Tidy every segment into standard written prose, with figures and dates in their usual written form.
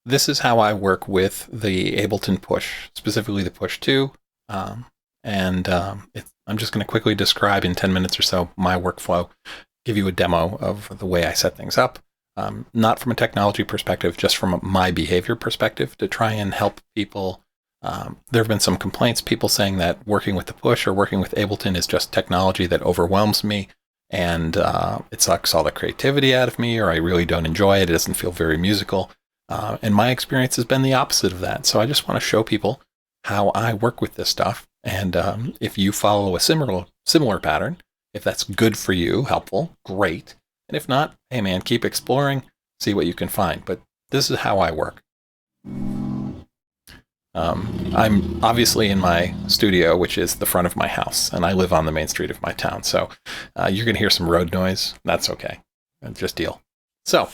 this is how I work with the Ableton Push, specifically the Push 2. I'm just going to quickly describe in 10 minutes or so my workflow, give you a demo of the way I set things up. Not from a technology perspective, just from my behavior perspective to try and help people. There have been some complaints, people saying that working with the Push or working with Ableton is just technology that overwhelms me and it sucks all the creativity out of me, or I really don't enjoy it. It doesn't feel very musical. And my experience has been the opposite of that. So I just want to show people how I work with this stuff. And if you follow a similar pattern, if that's good for you, helpful, great. And if not, hey man, keep exploring, see what you can find. But this is how I work. I'm obviously in my studio, which is the front of my house, and I live on the main street of my town. So you're going to hear some road noise. That's okay. Just deal. So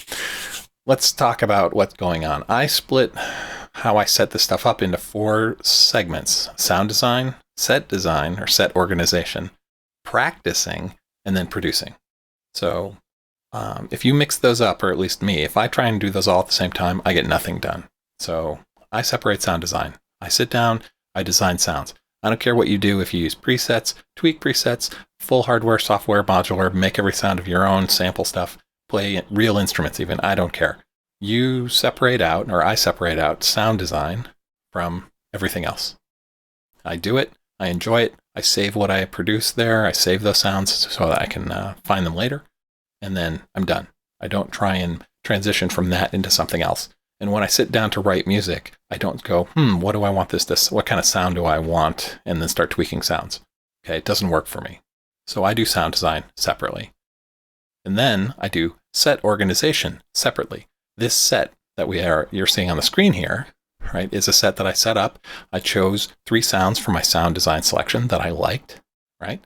let's talk about what's going on. I split how I set this stuff up into 4 segments: sound design, set design or set organization, practicing, and then producing. So if you mix those up, or at least me, if I try and do those all at the same time, I get nothing done. So I separate sound design. I sit down, I design sounds. I don't care what you do, if you use presets, tweak presets, full hardware, software, modular, make every sound of your own, sample stuff, play real instruments even, I don't care. You separate out, or I separate out sound design from everything else. I do it, I enjoy it, I save what I produce there, I save those sounds so that I can find them later, and then I'm done. I don't try and transition from that into something else. And when I sit down to write music, I don't go, what do I want this, what kind of sound do I want? And then start tweaking sounds. Okay, it doesn't work for me. So I do sound design separately. And then I do set organization separately. This set that you're seeing on the screen here, right, is a set that I set up. I chose 3 sounds from my sound design selection that I liked, right?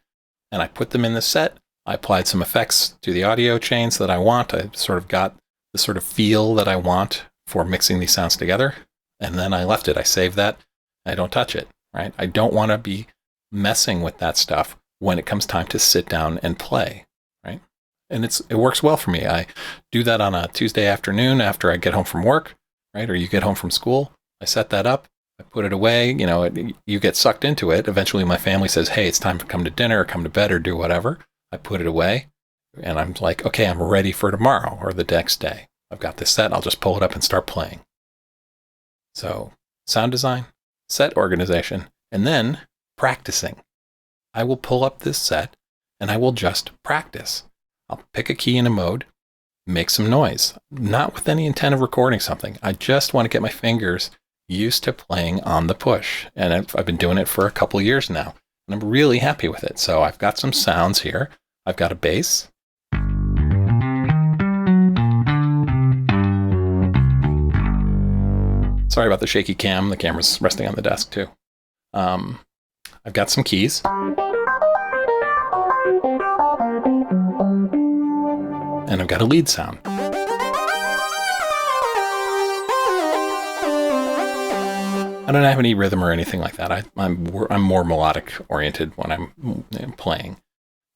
And I put them in the set. I applied some effects to the audio chains that I want. I sort of got the sort of feel that I want for mixing these sounds together. And then I left it. I saved that. I don't touch it, right? I don't want to be messing with that stuff when it comes time to sit down and play, right? And it works well for me. I do that on a Tuesday afternoon after I get home from work, right? Or you get home from school. I set that up. I put it away. You get sucked into it. Eventually my family says, hey, it's time to come to dinner or come to bed or do whatever. I put it away and I'm like, okay, I'm ready for tomorrow or the next day. I've got this set. I'll just pull it up and start playing. So sound design, set organization, and then practicing. I will pull up this set and I will just practice. I'll pick a key in a mode, make some noise, not with any intent of recording something. I just want to get my fingers used to playing on the Push. And I've been doing it for a couple years now, and I'm really happy with it. So I've got some sounds here. I've got a bass. Sorry about the shaky cam. The camera's resting on the desk too. I've got some keys. And I've got a lead sound. I don't have any rhythm or anything like that. I'm more melodic oriented when I'm playing.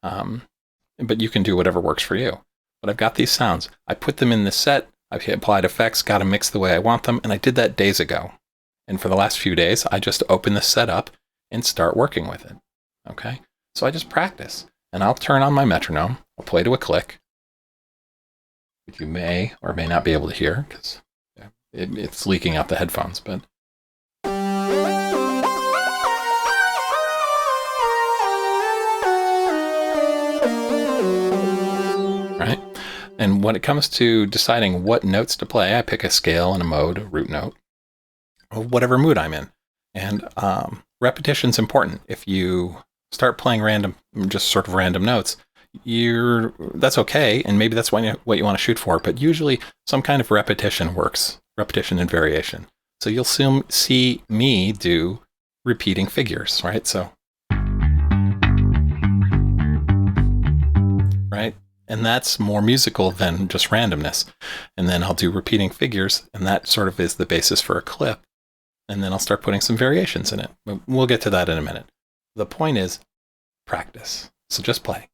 But you can do whatever works for you. But I've got these sounds. I put them in the set. I've applied effects, got them mixed the way I want them, and I did that days ago. And for the last few days, I just open the set up and start working with it. Okay? So I just practice. And I'll turn on my metronome. I'll play to a click, which you may or may not be able to hear because it's leaking out the headphones. But right? And when it comes to deciding what notes to play, I pick a scale and a mode, a root note, or whatever mood I'm in. And repetition's important. If you start playing just sort of random notes, that's okay, and maybe that's what you want to shoot for. But usually, some kind of repetition works. Repetition and variation. So you'll soon see me do repeating figures, right? So, right. And that's more musical than just randomness. And then I'll do repeating figures, and that sort of is the basis for a clip. And then I'll start putting some variations in it. We'll get to that in a minute. The point is practice. So just play.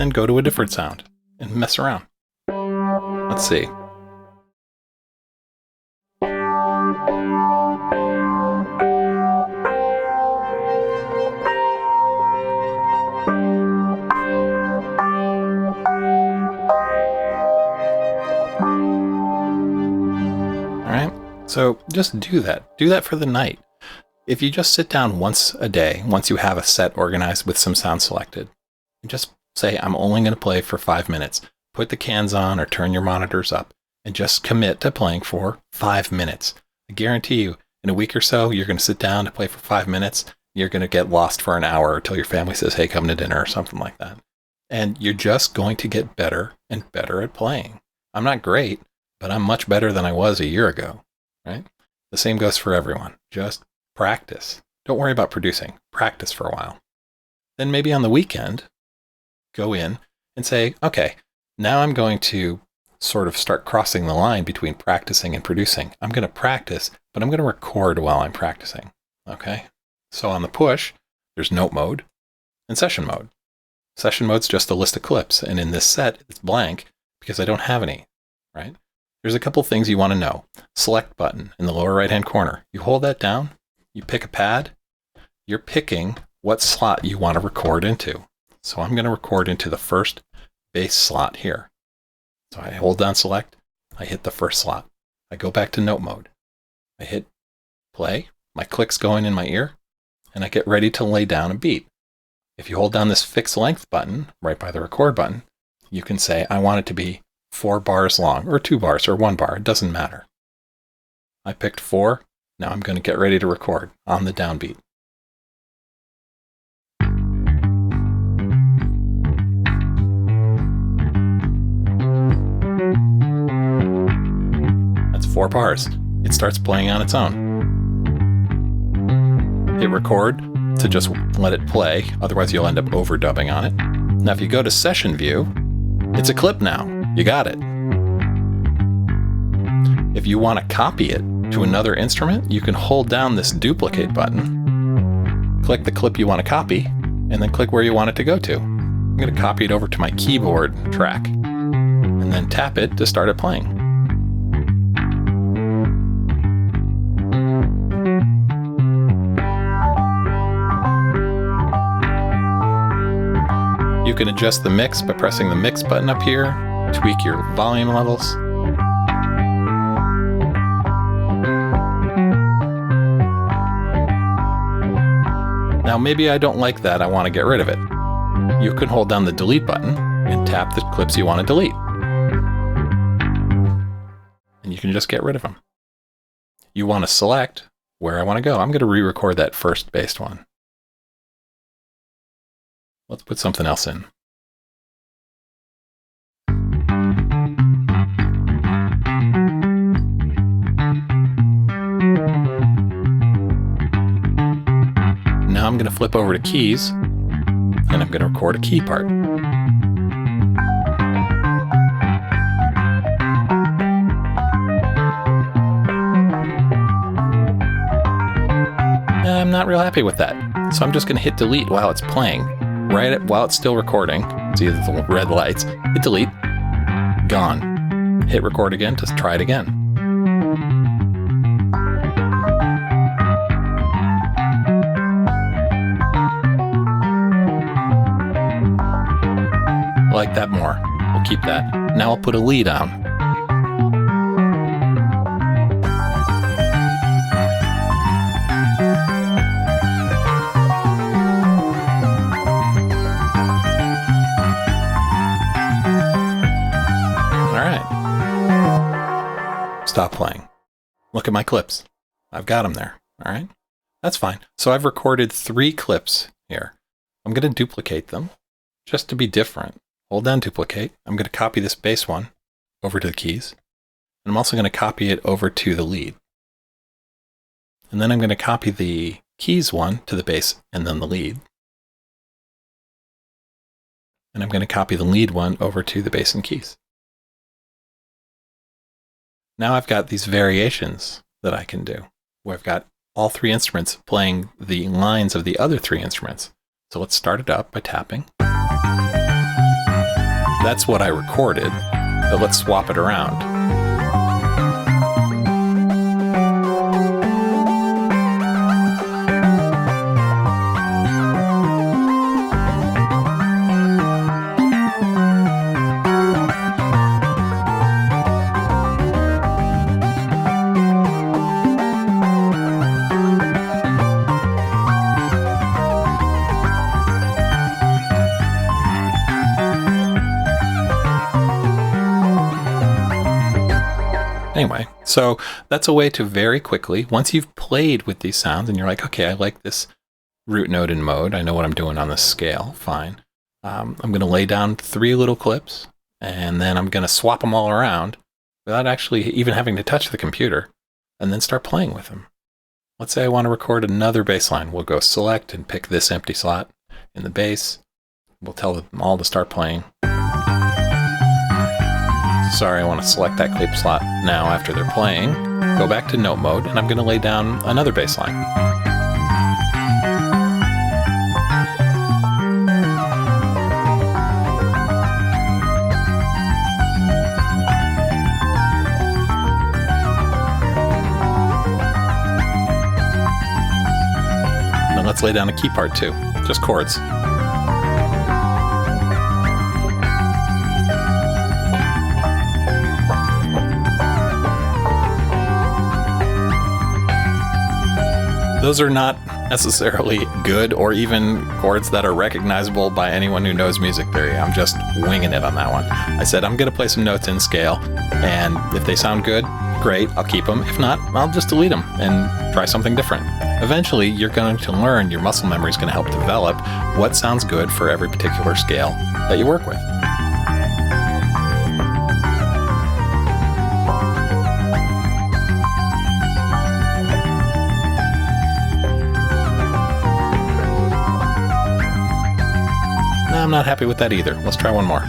then go to a different sound and mess around. Let's see. So just do that. Do that for the night. If you just sit down once a day, once you have a set organized with some sound selected, and just say, I'm only going to play for 5 minutes. Put the cans on or turn your monitors up and just commit to playing for 5 minutes. I guarantee you, in a week or so, you're going to sit down to play for 5 minutes. You're going to get lost for an hour until your family says, hey, come to dinner or something like that. And you're just going to get better and better at playing. I'm not great, but I'm much better than I was a year ago. Right? The same goes for everyone. Just practice. Don't worry about producing. Practice for a while. Then maybe on the weekend, go in and say, okay, now I'm going to sort of start crossing the line between practicing and producing. I'm going to practice, but I'm going to record while I'm practicing. Okay? So on the push, there's note mode and session mode. Session mode's just a list of clips, and in this set, it's blank because I don't have any, right? There's a couple things you want to know. Select button in the lower right-hand corner. You hold that down, you pick a pad, you're picking what slot you want to record into. So I'm going to record into the first bass slot here. So I hold down select, I hit the first slot. I go back to note mode. I hit play, my click's going in my ear, and I get ready to lay down a beat. If you hold down this fixed length button right by the record button, you can say, I want it to be 4 bars long, or 2 bars, or 1 bar. It doesn't matter. I picked 4. Now I'm going to get ready to record on the downbeat. That's 4 bars. It starts playing on its own. Hit record to just let it play, otherwise you'll end up overdubbing on it. Now if you go to session view, it's a clip now. You got it. If you want to copy it to another instrument, you can hold down this duplicate button, click the clip you want to copy, and then click where you want it to go to. I'm going to copy it over to my keyboard track, and then tap it to start it playing. You can adjust the mix by pressing the mix button up here, tweak your volume levels. Now maybe I don't like that, I want to get rid of it. You can hold down the delete button and tap the clips you want to delete. And you can just get rid of them. You want to select where I want to go. I'm going to re-record that first bass one. Let's put something else in. Now I'm going to flip over to keys, and I'm going to record a key part. I'm not real happy with that, so I'm just going to hit delete while it's playing. While it's still recording, see the red lights, hit delete, gone. Hit record again to try it again. I like that more. We'll keep that. Now I'll put a lead on. Stop playing. Look at my clips. I've got them there. All right. That's fine. So I've recorded 3 clips here. I'm going to duplicate them just to be different. Hold down duplicate. I'm going to copy this bass one over to the keys. And I'm also going to copy it over to the lead. And then I'm going to copy the keys one to the bass and then the lead. And I'm going to copy the lead one over to the bass and keys. Now I've got these variations that I can do, where I've got all 3 instruments playing the lines of the other 3 instruments. So let's start it up by tapping. that's what I recorded, but let's swap it around. Anyway, so that's a way to very quickly, once you've played with these sounds and you're like, okay, I like this root note and mode, I know what I'm doing on this scale, fine. I'm going to lay down 3 little clips, and then I'm going to swap them all around without actually even having to touch the computer, and then start playing with them. Let's say I want to record another bass line. We'll go select and pick this empty slot in the bass. We'll tell them all to start playing. Sorry, I want to select that clip slot now after they're playing. Go back to note mode, and I'm going to lay down another bass line. Now let's lay down a key part too, just chords. Those are not necessarily good or even chords that are recognizable by anyone who knows music theory. I'm just winging it on that one. I said I'm going to play some notes in scale, and if they sound good, great, I'll keep them. If not, I'll just delete them and try something different. Eventually, you're going to learn, your muscle memory is going to help develop what sounds good for every particular scale that you work with. I'm not happy with that either. Let's try one more.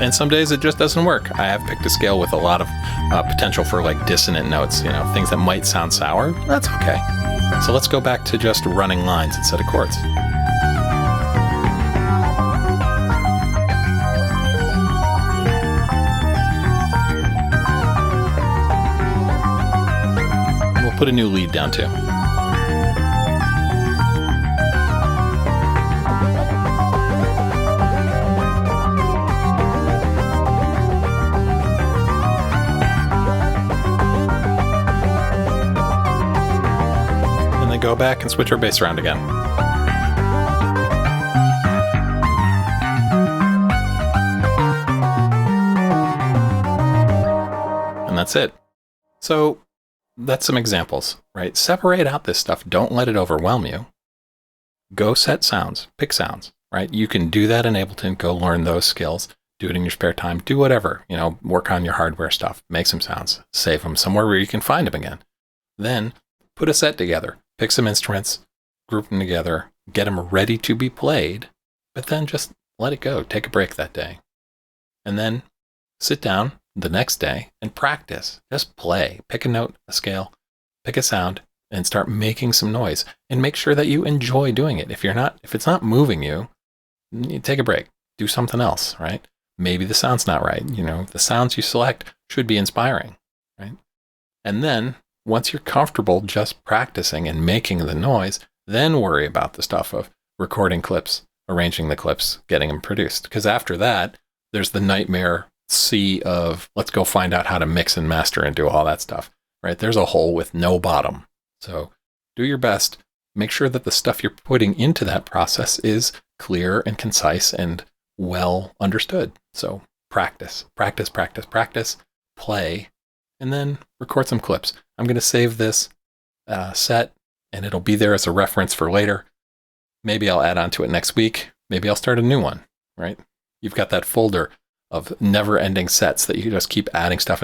And some days it just doesn't work. I have picked a scale with a lot of potential for like dissonant notes, things that might sound sour. That's okay. So let's go back to just running lines instead of chords. Put a new lead down too. And then go back and switch our bass around again. And that's it. So that's some examples, right? Separate out this stuff. Don't let it overwhelm you. Go set sounds, pick sounds, right? You can do that in Ableton. Go learn those skills. Do it in your spare time. Do whatever, work on your hardware stuff. Make some sounds. Save them somewhere where you can find them again. Then put a set together. Pick some instruments, group them together, get them ready to be played, but then just let it go. Take a break that day. And then sit down the next day and practice. Just play. Pick a note, a scale, pick a sound, and start making some noise. And make sure that you enjoy doing it. If it's not moving you, take a break. Do something else, right? Maybe the sound's not right. The sounds you select should be inspiring, right? And then once you're comfortable just practicing and making the noise, then worry about the stuff of recording clips, arranging the clips, getting them produced. Because after that, there's the nightmare sea of let's go find out how to mix and master and do all that stuff, right? There's a hole with no bottom. So do your best. Make sure that the stuff you're putting into that process is clear and concise and well understood. So practice, practice, practice, practice, play, and then record some clips. I'm going to save this set, and it'll be there as a reference for later. Maybe I'll add on to it next week. Maybe I'll start a new one, right? You've got that folder of never-ending sets that you just keep adding stuff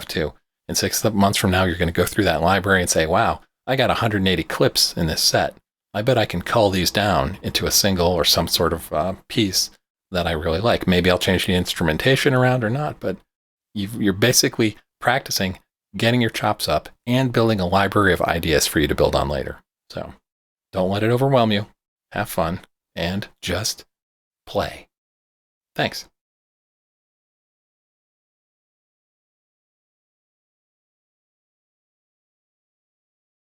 to. And 6 months from now, you're going to go through that library and say, wow, I got 180 clips in this set. I bet I can cull these down into a single or some sort of piece that I really like. Maybe I'll change the instrumentation around or not, but you're basically practicing getting your chops up, and building a library of ideas for you to build on later. So don't let it overwhelm you. Have fun and just play. Thanks.